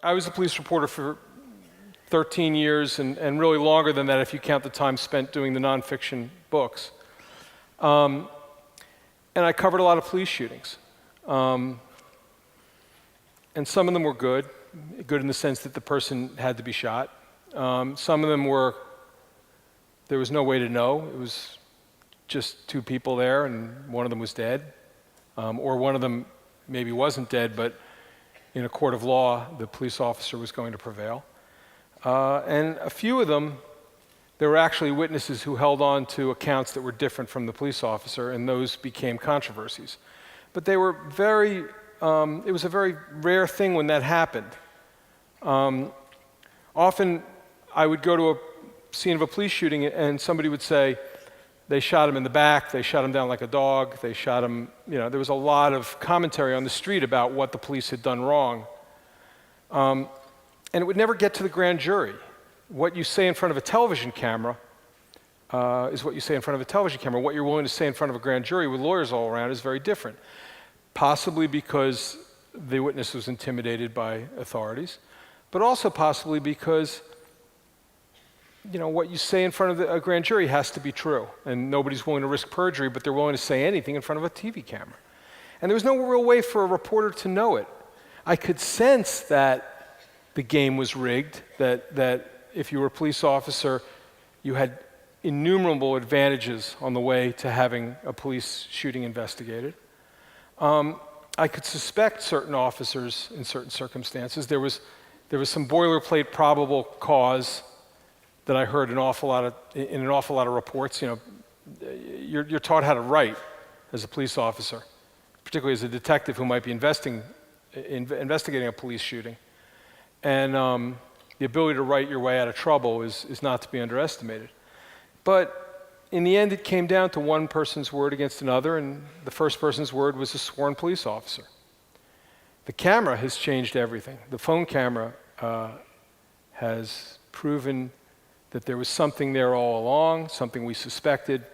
I was a police reporter for 13 years, and really longer than that if you count the time spent doing the nonfiction books. And I covered a lot of police shootings. And some of them were good in the sense that the person had to be shot. Some of them were, there was no way to know. It was just two people there, and one of them was dead. Or one of them maybe wasn't dead, but in a court of law, the police officer was going to prevail. And a few of them, there were actually witnesses who held on to accounts that were different from the police officer, and those became controversies. But they were very, it was a very rare thing when that happened. Often I would go to a scene of a police shooting and somebody would say, they shot him in the back, they shot him down like a dog, they shot him, there was a lot of commentary on the street about what the police had done wrong. And it would never get to the grand jury. What you say in front of a television camera is what you say in front of a television camera. What you're willing to say in front of a grand jury with lawyers all around is very different. Possibly because the witness was intimidated by authorities, but also possibly because what you say in front of a grand jury has to be true, and nobody's willing to risk perjury, but they're willing to say anything in front of a TV camera. And there was no real way for a reporter to know it. I could sense that the game was rigged, that if you were a police officer, you had innumerable advantages on the way to having a police shooting investigated. I could suspect certain officers in certain circumstances. There was some boilerplate probable cause that I heard in an awful lot of reports. You're taught how to write as a police officer, particularly as a detective who might be investigating a police shooting. And the ability to write your way out of trouble is not to be underestimated. But in the end, it came down to one person's word against another, and the first person's word was a sworn police officer. The camera has changed everything. The phone camera has proven that there was something there all along, something we suspected,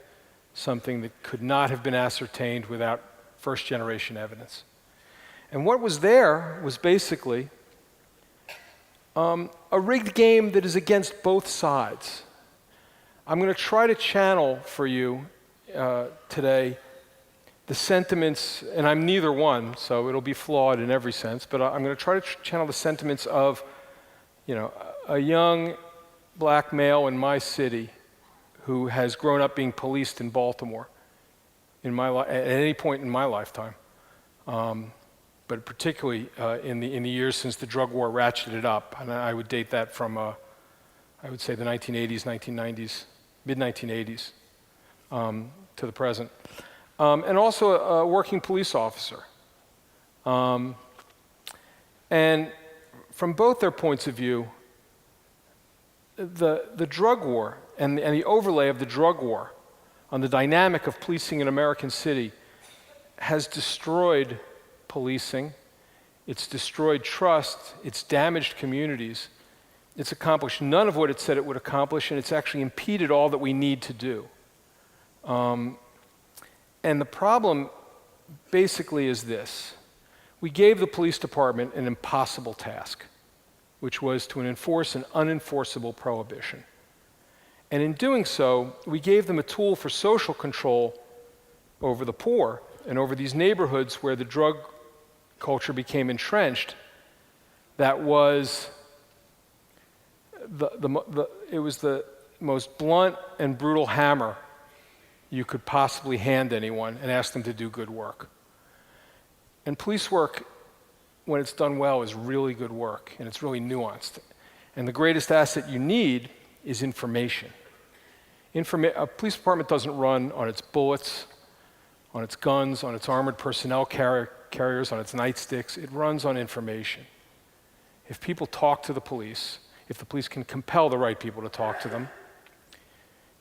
something that could not have been ascertained without first-generation evidence. And what was there was basically a rigged game that is against both sides. I'm going to try to channel for you today the sentiments, and I'm neither one, so it'll be flawed in every sense, but I'm going to try to channel the sentiments of a young black male in my city who has grown up being policed in Baltimore at any point in my lifetime, but particularly in the years since the drug war ratcheted up, and I would date that from I would say the 1980s, 1990s, mid-1980s to the present, and also a working police officer. And from both their points of view, the drug war and the overlay of the drug war on the dynamic of policing in American city has destroyed policing, it's destroyed trust, it's damaged communities, it's accomplished none of what it said it would accomplish, and it's actually impeded all that we need to do. And the problem basically is this. We gave the police department an impossible task, which was to enforce an unenforceable prohibition. And in doing so, we gave them a tool for social control over the poor and over these neighborhoods where the drug culture became entrenched. That was it was the most blunt and brutal hammer you could possibly hand anyone and ask them to do good work. And police work, when it's done well, is really good work, and it's really nuanced. And the greatest asset you need is information. A police department doesn't run on its bullets, on its guns, on its armored personnel carriers, on its nightsticks. It runs on information. If people talk to the police, if the police can compel the right people to talk to them,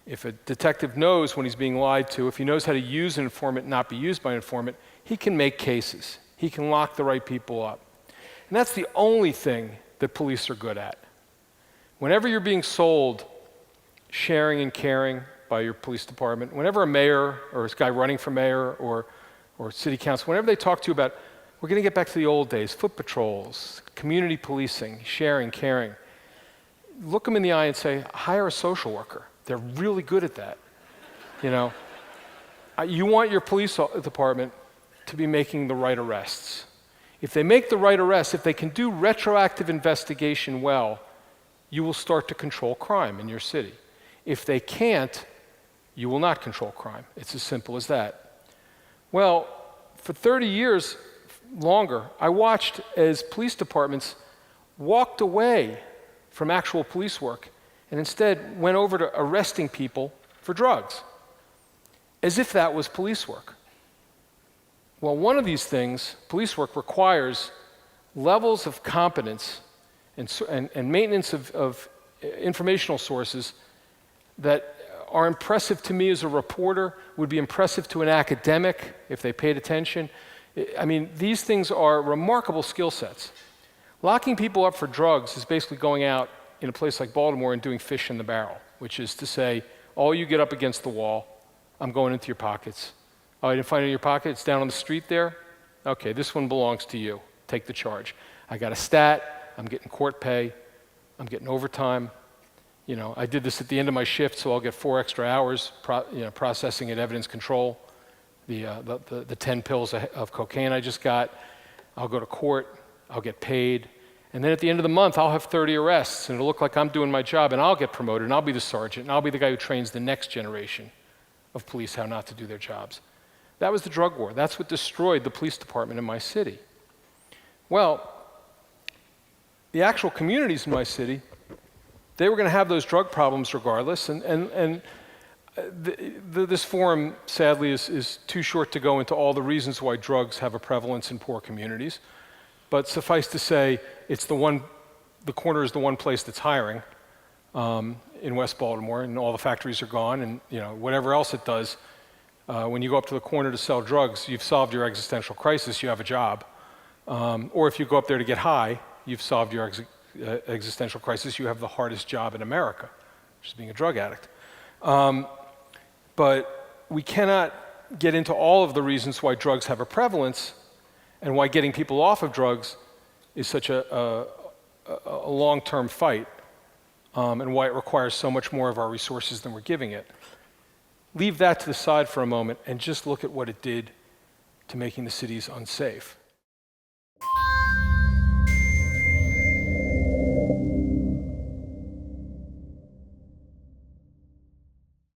if a detective knows when he's being lied to, if he knows how to use an informant and not be used by an informant, he can make cases. He can lock the right people up. And that's the only thing that police are good at. Whenever you're being sold sharing and caring by your police department, whenever a mayor or a guy running for mayor or city council, whenever they talk to you about We're going to get back to the old days, foot patrols, community policing, sharing, caring. Look them in the eye and say, hire a social worker. They're really good at that. You know, you want your police department to be making the right arrests. If they make the right arrests, if they can do retroactive investigation well, you will start to control crime in your city. If they can't, you will not control crime. It's as simple as that. Well, for 30 years longer, I watched as police departments walked away from actual police work and instead went over to arresting people for drugs, as if that was police work. Well, one of these things, police work, requires levels of competence and maintenance of informational sources that are impressive to me as a reporter, would be impressive to an academic if they paid attention. I mean, these things are remarkable skill sets. Locking people up for drugs is basically going out in a place like Baltimore and doing fish in the barrel, which is to say, oh, you get up against the wall, I'm going into your pockets. Oh, I didn't find it in your pocket, it's down on the street there? Okay, this one belongs to you, take the charge. I got a stat, I'm getting court pay, I'm getting overtime. You know, I did this at the end of my shift, so I'll get 4 extra hours processing and evidence control. The 10 pills of cocaine I just got, I'll go to court, I'll get paid, and then at the end of the month, I'll have 30 arrests, and it'll look like I'm doing my job, and I'll get promoted, and I'll be the sergeant, and I'll be the guy who trains the next generation of police how not to do their jobs. That was the drug war. That's what destroyed the police department in my city. Well, the actual communities in my city, they were going to have those drug problems regardless, and this forum, sadly, is too short to go into all the reasons why drugs have a prevalence in poor communities. But suffice to say, the corner is the one place that's hiring in West Baltimore, and all the factories are gone, and whatever else it does. When you go up to the corner to sell drugs, you've solved your existential crisis, you have a job. Or if you go up there to get high, you've solved your existential crisis, you have the hardest job in America, which is being a drug addict. But we cannot get into all of the reasons why drugs have a prevalence and why getting people off of drugs is such a long-term fight, and why it requires so much more of our resources than we're giving it. Leave that to the side for a moment and just look at what it did to making the cities unsafe.